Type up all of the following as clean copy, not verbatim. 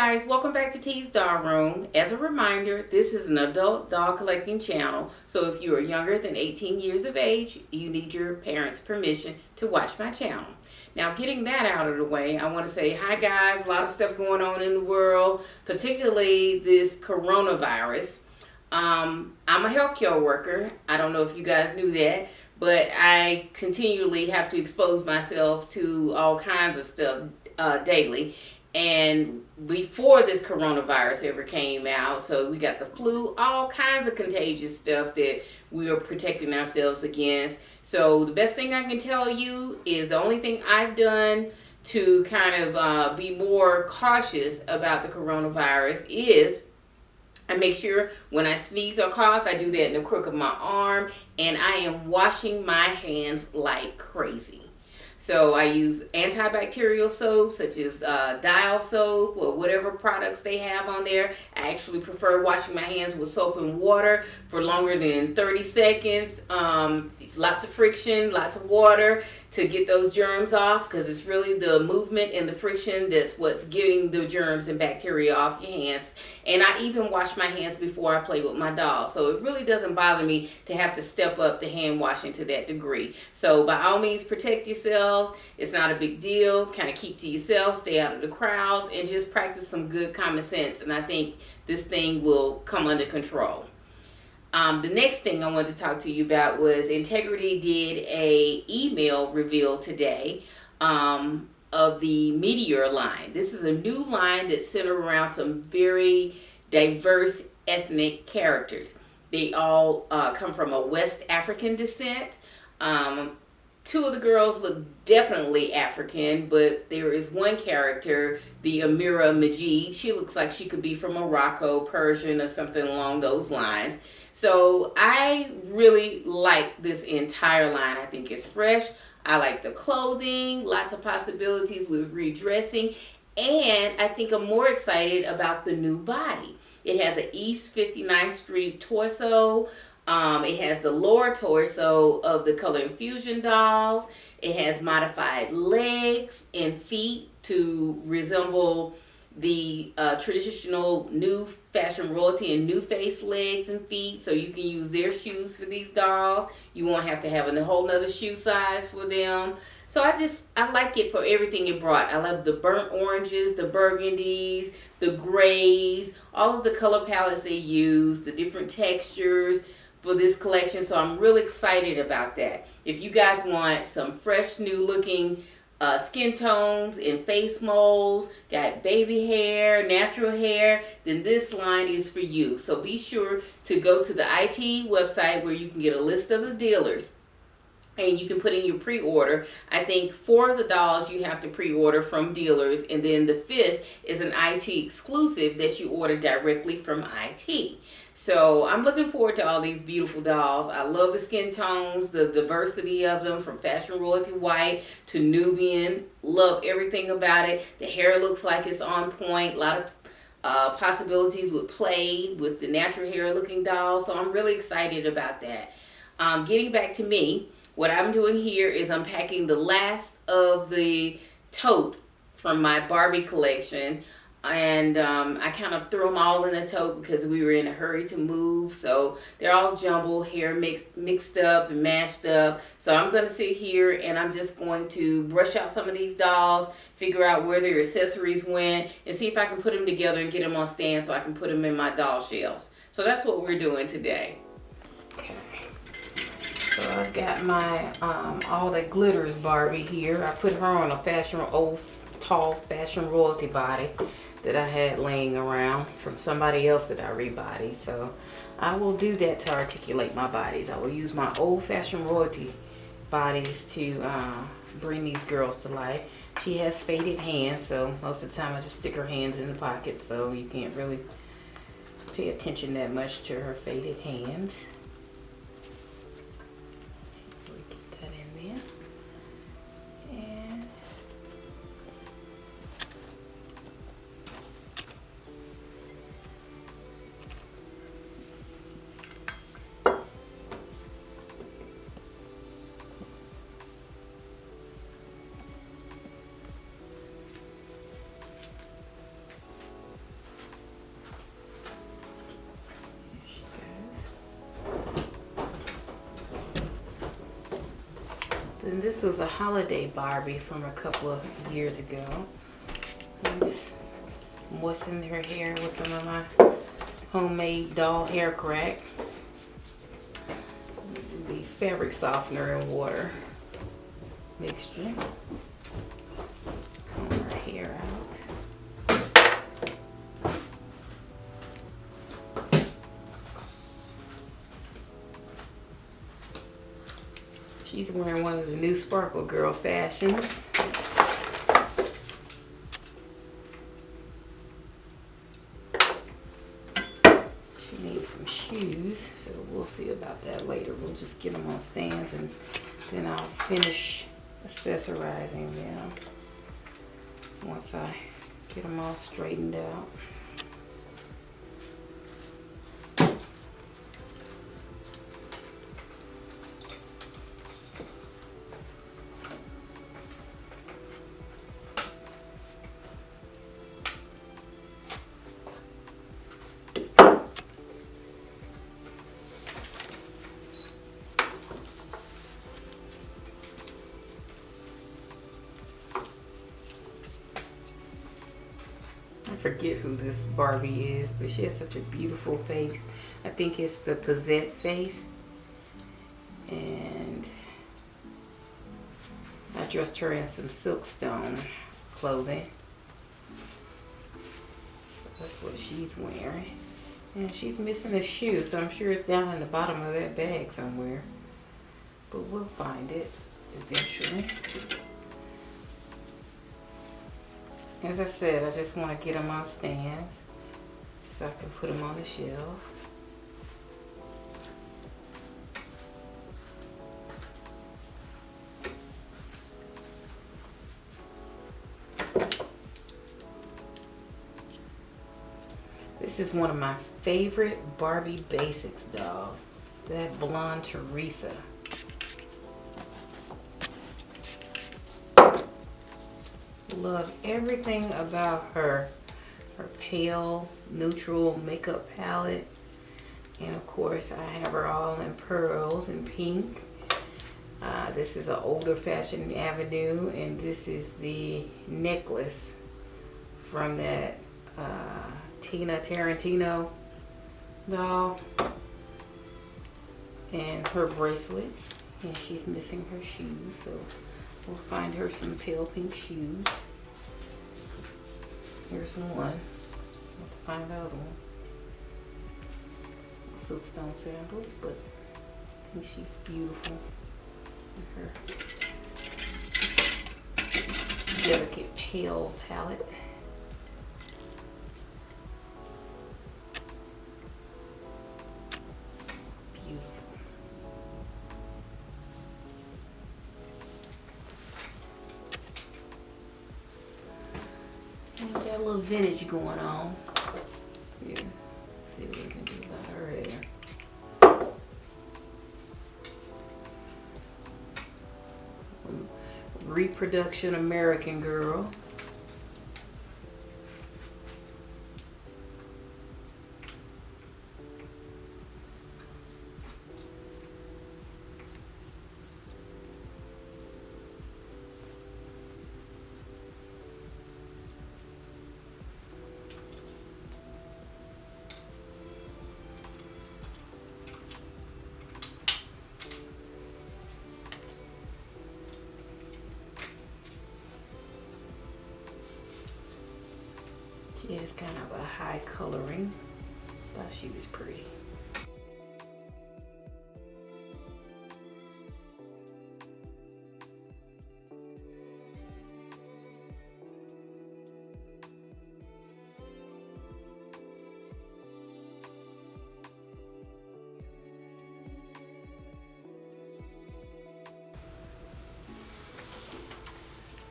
guys, welcome back to _Dollroom. As a reminder, this is an adult doll collecting channel, so if you are younger than 18 years of age, you need your parents' permission to watch my channel. Now, getting that out of the way, I want to say hi guys, a lot of stuff going on in the world, particularly this coronavirus. I'm a healthcare worker. I don't know if you guys knew that, but I continually have to expose myself to all kinds of stuff daily. And before this coronavirus ever came out, so we got the flu, all kinds of contagious stuff that we are protecting ourselves against. So the best thing I can tell you is the only thing I've done to kind of be more cautious about the coronavirus is I make sure when I sneeze or cough, I do that in the crook of my arm, and I am washing my hands like crazy. So I use antibacterial soap such as Dial soap or whatever products they have on there. I actually prefer washing my hands with soap and water for longer than 30 seconds. Lots of friction, lots of water to get those germs off, because it's really the movement and the friction that's what's getting the germs and bacteria off your hands. And I even wash my hands before I play with my doll. So it really doesn't bother me to have to step up the hand washing to that degree. So by all means, protect yourselves. It's not a big deal. Kind of keep to yourself, stay out of the crowds, and just practice some good common sense. And I think this thing will come under control. The next thing I wanted to talk to you about was Integrity did a email reveal today of the Meteor line. This is a new line that's centered around some very diverse ethnic characters. They all come from a West African descent. Two of the girls look definitely African, but there is one character, the Amira Majid. She looks like she could be from Morocco, Persian, or something along those lines. So I really like this entire line. I think it's fresh. I like the clothing, lots of possibilities with redressing, and I think I'm more excited about the new body. It has an East 59th Street torso. It has the lower torso of the Color Infusion dolls. It has modified legs and feet to resemble the traditional new fashion royalty and new face legs and feet, so you can use their shoes for these dolls. You won't have to have a whole nother shoe size for them. So I like it for everything it brought. I love the burnt oranges, the burgundies, the grays, all of the color palettes they use, the different textures for this collection. So I'm really excited about that. If you guys want some fresh new looking skin tones and face molds, got baby hair, natural hair, then this line is for you. So be sure to go to the IT website where you can get a list of the dealers and you can put in your pre-order. I think 4 of the dolls you have to pre-order from dealers, and then the 5th is an IT exclusive that you order directly from IT. So I'm looking forward to all these beautiful dolls. I love the skin tones, the diversity of them, from Fashion Royalty White to Nubian. Love everything about it. The hair looks like it's on point. A lot of possibilities with play with the natural hair looking dolls. So I'm really excited about that. Getting back to me, what I'm doing here is unpacking the last of the tote from my Barbie collection. And I kind of threw them all in a tote because we were in a hurry to move. So they're all jumbled, hair mixed up and mashed up. So I'm going to sit here and I'm just going to brush out some of these dolls, figure out where their accessories went, and see if I can put them together and get them on stands so I can put them in my doll shelves. So that's what we're doing today. Okay. So I've got my all that glitters Barbie here. I put her on a old tall fashion royalty body that I had laying around from somebody else that I rebodied. So I will do that to articulate my bodies. I will use my old-fashioned royalty bodies to bring these girls to life. She has faded hands, so most of the time I just stick her hands in the pocket, so you can't really pay attention that much to her faded hands. Get that in there. And And this was a holiday Barbie from a couple of years ago. I just moistened her hair with some of my homemade doll hair crack. The fabric softener and water mixture. Comb her hair out. She's wearing one of the new Sparkle Girl fashions. She needs some shoes, so we'll see about that later. We'll just get them on stands and then I'll finish accessorizing them once I get them all straightened out. I forget who this Barbie is, but she has such a beautiful face. I think it's the Pizzette face. And I dressed her in some Silkstone clothing. That's what she's wearing. And she's missing a shoe, so I'm sure it's down in the bottom of that bag somewhere. But we'll find it eventually. As I said, I just want to get them on stands so I can put them on the shelves. This is one of my favorite Barbie Basics dolls, that blonde Teresa. Love everything about her. Her pale, neutral makeup palette. And of course, I have her all in pearls and pink. This is an older fashion avenue, and this is the necklace from that Tina Tarantino doll. And her bracelets. And she's missing her shoes, so we'll find her some pale pink shoes. Here's one. We'll have to find the other one. Silkstone sandals, but I think she's beautiful. Her delicate pale palette. Got a little vintage going on. Here, see what we can do about her hair. Reproduction American girl. She has kind of a high coloring. Thought she was pretty.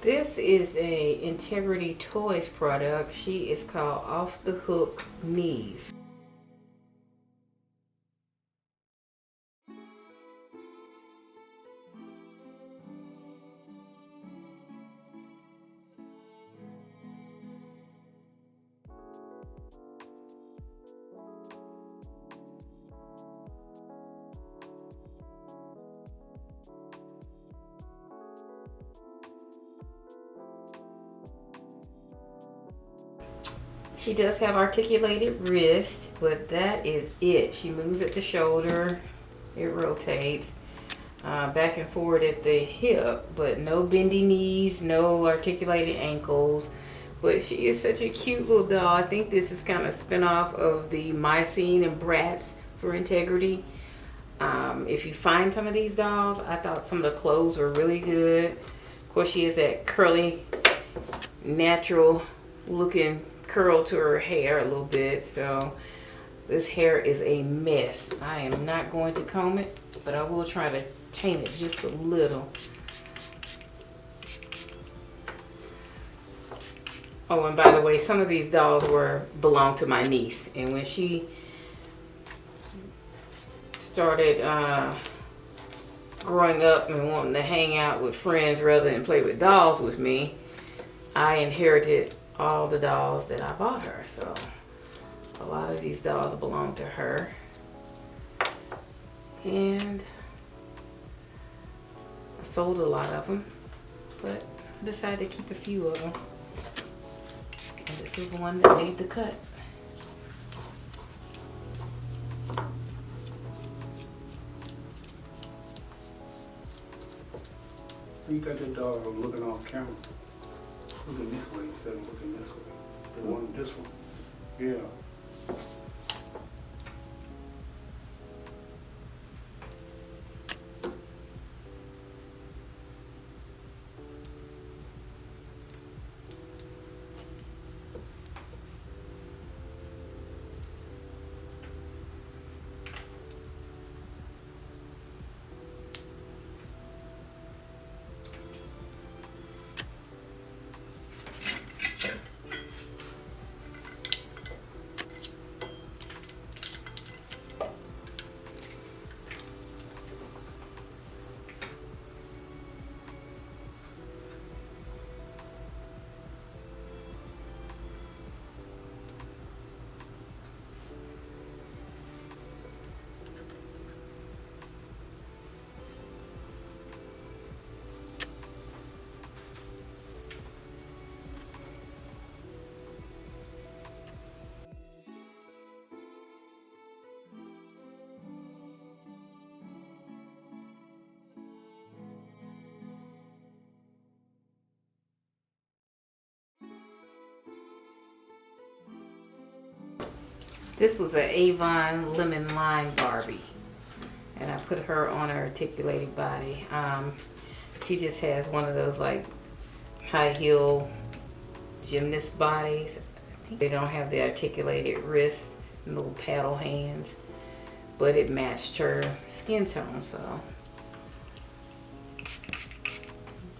This is a Integrity Toys product. She is called Off the Hook Neve. She does have articulated wrist, but that is it. She moves at the shoulder. It rotates back and forward at the hip, but no bendy knees, no articulated ankles. But she is such a cute little doll. I think this is kind of a spin-off of the Mycene and Bratz for Integrity. If you find some of these dolls, I thought some of the clothes were really good. Of course, she has that curly, natural looking curl to her hair a little bit. So this hair is a mess. I am not going to comb it, but I will try to tame it just a little. Oh, and by the way, some of these dolls belong to my niece, and when she started growing up and wanting to hang out with friends rather than play with dolls with me, I inherited all the dolls that I bought her. So a lot of these dolls belong to her, and I sold a lot of them, but I decided to keep a few of them. And this is one that made the cut. You got that dog looking off camera. Looking this way instead of looking this way. The one, this one. Yeah. This was an Avon Lemon Lime Barbie, and I put her on her articulated body. She just has one of those like high heel gymnast bodies. I think they don't have the articulated wrists and little paddle hands, but it matched her skin tone. So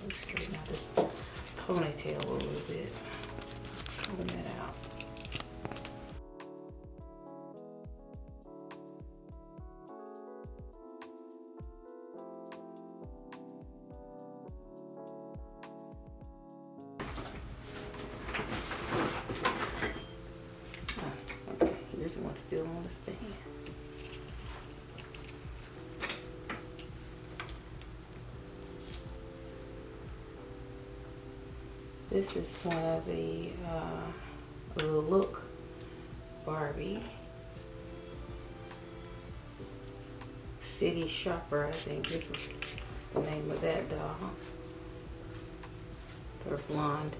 let's straighten out this ponytail a little bit. Pull that out. Still on the stand. This is one of the Look Barbie. City Shopper, I think this is the name of that doll. Her blonde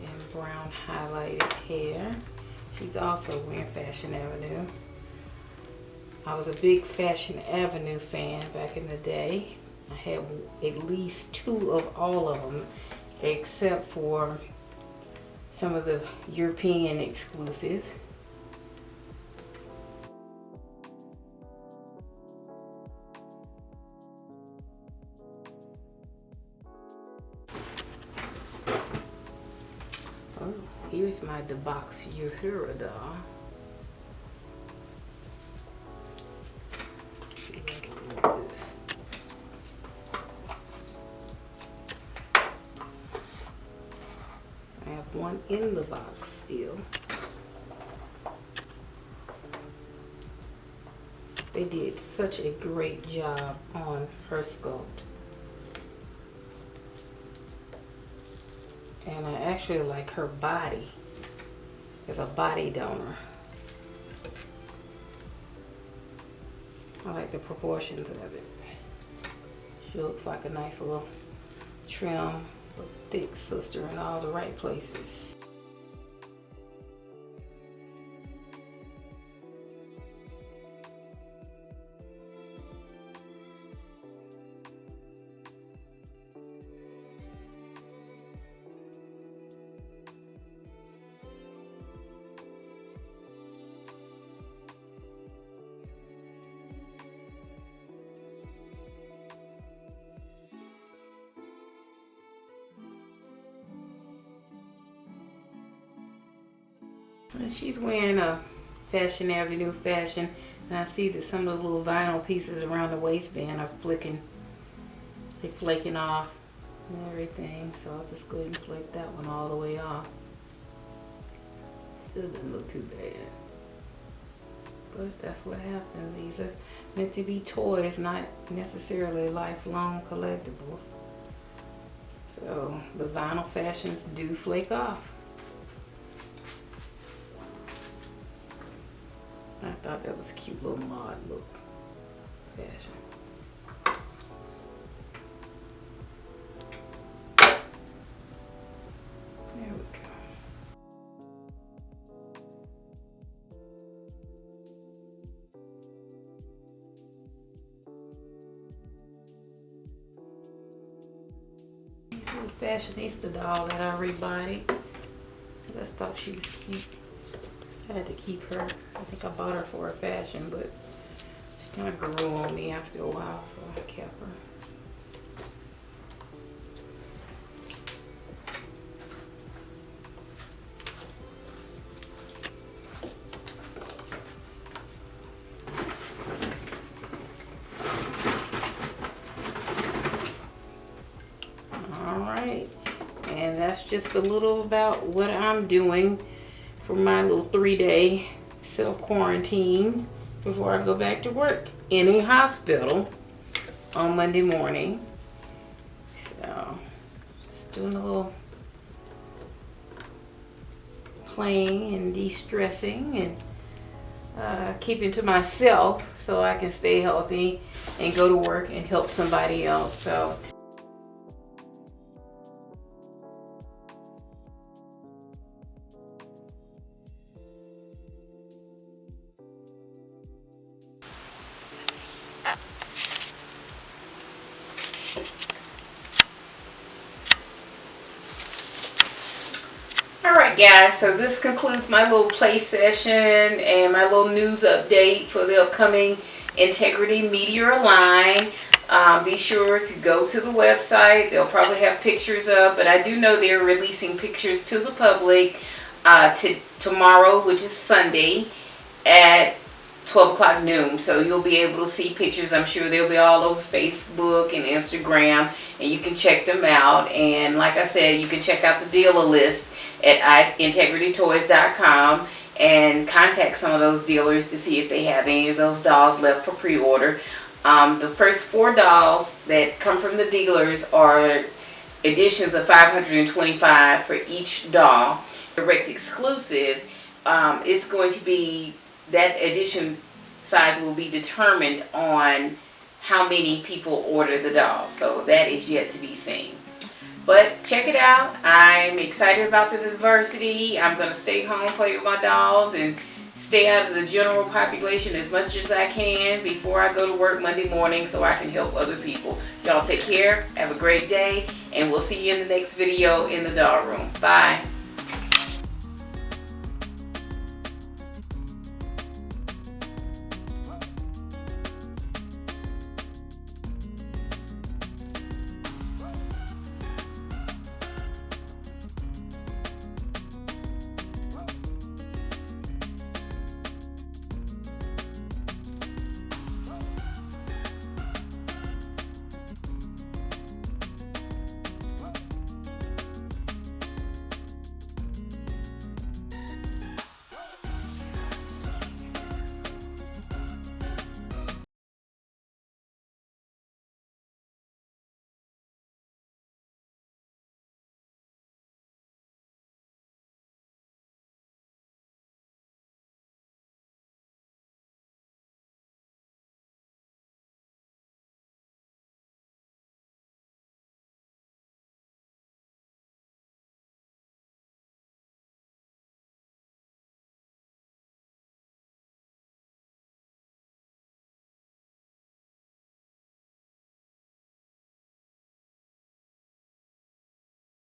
and brown highlighted hair. She's also wearing Fashion Avenue. I was a big Fashion Avenue fan back in the day. I had at least 2 of all of them, except for some of the European exclusives. Oh, here's my DeBox Uhura doll. I have one in the box still. They did such a great job on her sculpt. And I actually like her body. as a body donor. I like the proportions of it. She looks like a nice little trim, thick sister in all the right places. She's wearing a Fashion Avenue fashion, and I see that some of the little vinyl pieces around the waistband are flaking off and everything. So I'll just go ahead and flake that one all the way off. Still doesn't look too bad, but that's what happens. These are meant to be toys, not necessarily lifelong collectibles. So the vinyl fashions do flake off. I thought that was a cute little mod look fashion. There we go. This little fashionista doll that I rebodied. I just thought she was cute. I had to keep her. I think I bought her for a fashion, but she kind of grew on me after a while, so I kept her. All right, and that's just a little about what I'm doing for my little 3-day self-quarantine before I go back to work in a hospital on Monday morning. So just doing a little playing and de-stressing and keeping to myself so I can stay healthy and go to work and help somebody else. So alright guys, so this concludes my little play session and my little news update for the upcoming Integrity Meteor line. Be sure to go to the website. They'll probably have pictures up, but I do know they're releasing pictures to the public tomorrow, which is Sunday, at 12 o'clock noon. So you'll be able to see pictures. I'm sure they'll be all over Facebook and Instagram, and you can check them out. And like I said, you can check out the dealer list at integritytoys.com and contact some of those dealers to see if they have any of those dolls left for pre-order. The first 4 dolls that come from the dealers are editions of 525 for each doll. Direct exclusive is going to be, that edition size will be determined on how many people order the doll. So that is yet to be seen. But check it out. I'm excited about the diversity. I'm going to stay home, play with my dolls, and stay out of the general population as much as I can before I go to work Monday morning so I can help other people. Y'all take care. Have a great day. And we'll see you in the next video in the doll room. Bye.